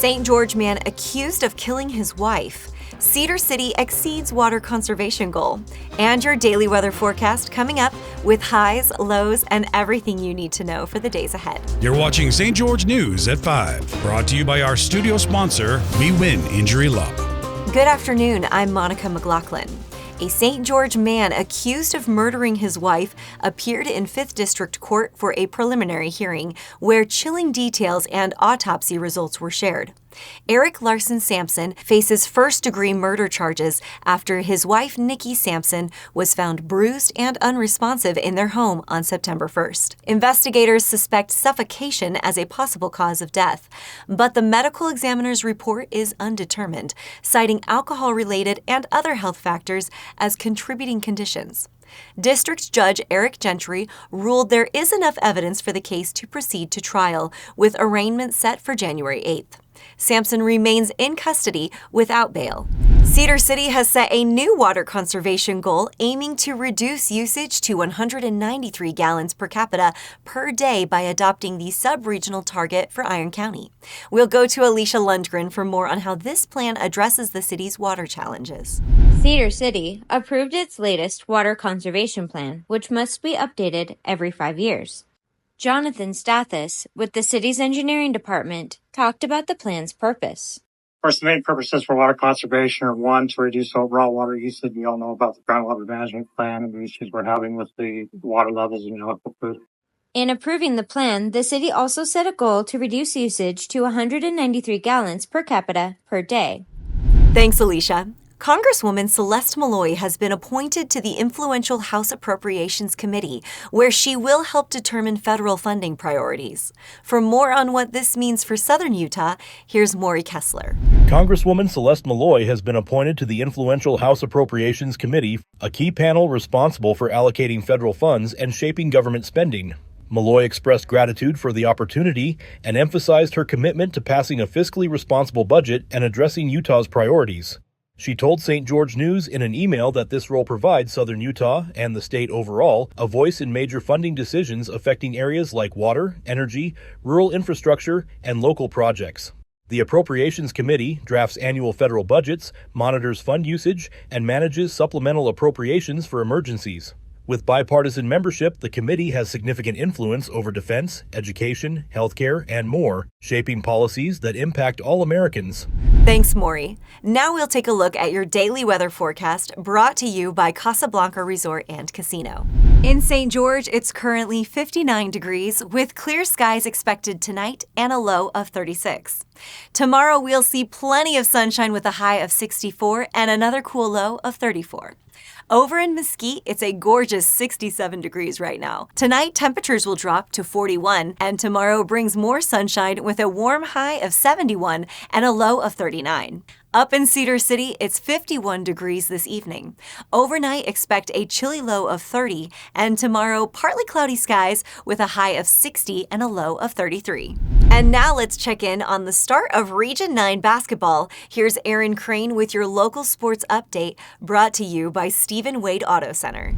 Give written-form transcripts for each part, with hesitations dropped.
St. George man accused of killing his wife. Cedar City exceeds water conservation goal. And your daily weather forecast coming up with highs, lows, and everything you need to know for the days ahead. You're watching St. George News at 5, brought to you by our studio sponsor, We Win Injury Law. Good afternoon, I'm Monica McLaughlin. A St. George man accused of murdering his wife appeared in 5th District Court for a preliminary hearing where chilling details and autopsy results were shared. Eric Larson Samson faces first-degree murder charges after his wife, Nikki Samson, was found bruised and unresponsive in their home on September 1st. Investigators suspect suffocation as a possible cause of death, but the medical examiner's report is undetermined, citing alcohol-related and other health factors as contributing conditions. District Judge Eric Gentry ruled there is enough evidence for the case to proceed to trial, with arraignment set for January 8th. Samson remains in custody without bail. Cedar City has set a new water conservation goal aiming to reduce usage to 193 gallons per capita per day by adopting the sub-regional target for Iron County. We'll go to Alicia Lundgren for more on how this plan addresses the city's water challenges. Cedar City approved its latest water conservation plan, which must be updated every 5 years. Jonathan Stathis, with the city's engineering department, talked about the plan's purpose. Of course, the main purposes for water conservation are, one, to reduce overall water usage. We all know about the groundwater management plan and the issues we're having with the water levels in the aquifer. In approving the plan, the city also set a goal to reduce usage to 193 gallons per capita per day. Thanks, Alicia. Congresswoman Celeste Malloy has been appointed to the influential House Appropriations Committee, where she will help determine federal funding priorities. For more on what this means for Southern Utah, here's Maury Kessler. Congresswoman Celeste Malloy has been appointed to the influential House Appropriations Committee, a key panel responsible for allocating federal funds and shaping government spending. Malloy expressed gratitude for the opportunity and emphasized her commitment to passing a fiscally responsible budget and addressing Utah's priorities. She told St. George News in an email that this role provides Southern Utah and the state overall a voice in major funding decisions affecting areas like water, energy, rural infrastructure, and local projects. The Appropriations Committee drafts annual federal budgets, monitors fund usage, and manages supplemental appropriations for emergencies. With bipartisan membership, the committee has significant influence over defense, education, healthcare, and more, shaping policies that impact all Americans. Thanks, Maury. Now we'll take a look at your daily weather forecast brought to you by Casablanca Resort and Casino. In St. George, it's currently 59 degrees with clear skies expected tonight and a low of 36. Tomorrow, we'll see plenty of sunshine with a high of 64 and another cool low of 34. Over in Mesquite, it's a gorgeous 67 degrees right now. Tonight, temperatures will drop to 41, and tomorrow brings more sunshine with a warm high of 71 and a low of 39. Up in Cedar City, it's 51 degrees this evening. Overnight, expect a chilly low of 30, and tomorrow, partly cloudy skies with a high of 60 and a low of 33. And now let's check in on the start of Region 9 basketball. Here's Aaron Crane with your local sports update, brought to you by Stephen Wade Auto Center.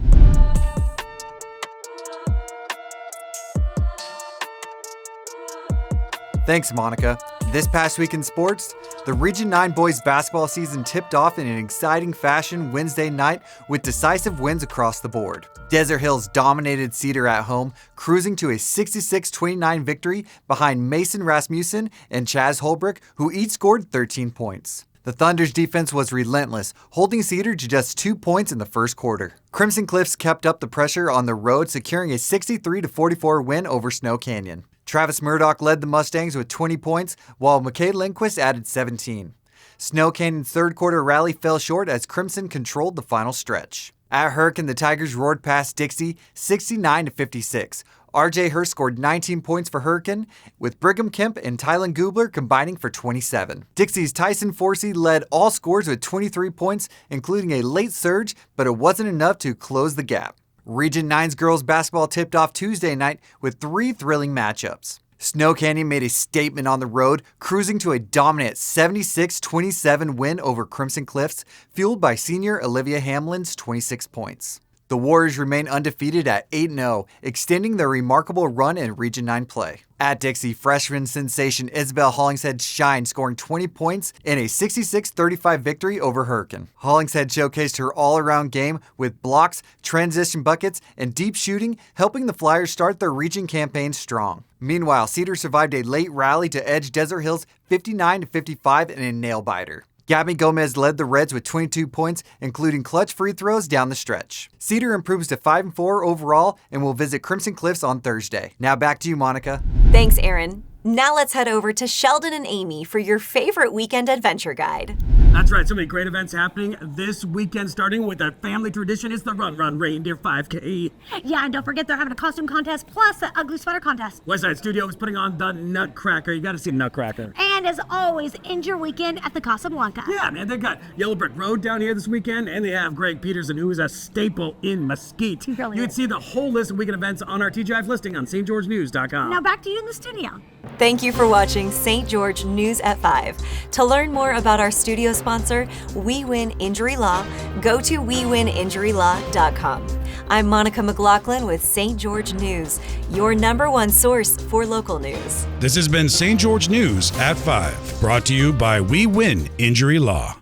Thanks, Monica. This past week in sports, the Region 9 boys basketball season tipped off in an exciting fashion Wednesday night with decisive wins across the board. Desert Hills dominated Cedar at home, cruising to a 66-29 victory behind Mason Rasmussen and Chaz Holbrook, who each scored 13 points. The Thunder's defense was relentless, holding Cedar to just 2 points in the first quarter. Crimson Cliffs kept up the pressure on the road, securing a 63-44 win over Snow Canyon. Travis Murdoch led the Mustangs with 20 points, while McKay Lindquist added 17. Snow Canyon's third quarter rally fell short as Crimson controlled the final stretch. At Hurricane, the Tigers roared past Dixie 69-56. RJ Hurst scored 19 points for Hurricane, with Brigham Kemp and Tylen Gubler combining for 27. Dixie's Tyson Forsey led all scores with 23 points, including a late surge, but it wasn't enough to close the gap. Region 9's girls basketball tipped off Tuesday night with 3 thrilling matchups. Snow Canyon made a statement on the road, cruising to a dominant 76-27 win over Crimson Cliffs, fueled by senior Olivia Hamlin's 26 points. The Warriors remain undefeated at 8-0, extending their remarkable run in Region 9 play. At Dixie, freshman sensation Isabel Hollingshead shined, scoring 20 points in a 66-35 victory over Hurricane. Hollingshead showcased her all-around game with blocks, transition buckets, and deep shooting, helping the Flyers start their region campaign strong. Meanwhile, Cedar survived a late rally to edge Desert Hills 59-55 in a nail-biter. Gabby Gomez led the Reds with 22 points, including clutch free throws down the stretch. Cedar improves to 5-4 overall and will visit Crimson Cliffs on Thursday. Now back to you, Monica. Thanks, Aaron. Now let's head over to Sheldon and Amy for your favorite weekend adventure guide. That's right, so many great events happening this weekend, starting with a family tradition. It's the Run Reindeer 5K. Yeah, and don't forget they're having a costume contest plus the ugly sweater contest. Westside Studio is putting on the Nutcracker. You got to see Nutcracker. And as always, end your weekend at the Casablanca. Yeah, man, they got Yellow Brick Road down here this weekend, and they have Greg Peterson, who is a staple in Mesquite. He really You can is. see the whole list of weekend events on our TGIF listing on stgeorgenews.com. Now back to you in the studio. Thank you for watching St. George News at 5. To learn more about our studio sponsor, We Win Injury Law, go to wewininjurylaw.com. I'm Monica McLaughlin with St. George News, your #1 source for local news. This has been St. George News at 5, brought to you by We Win Injury Law.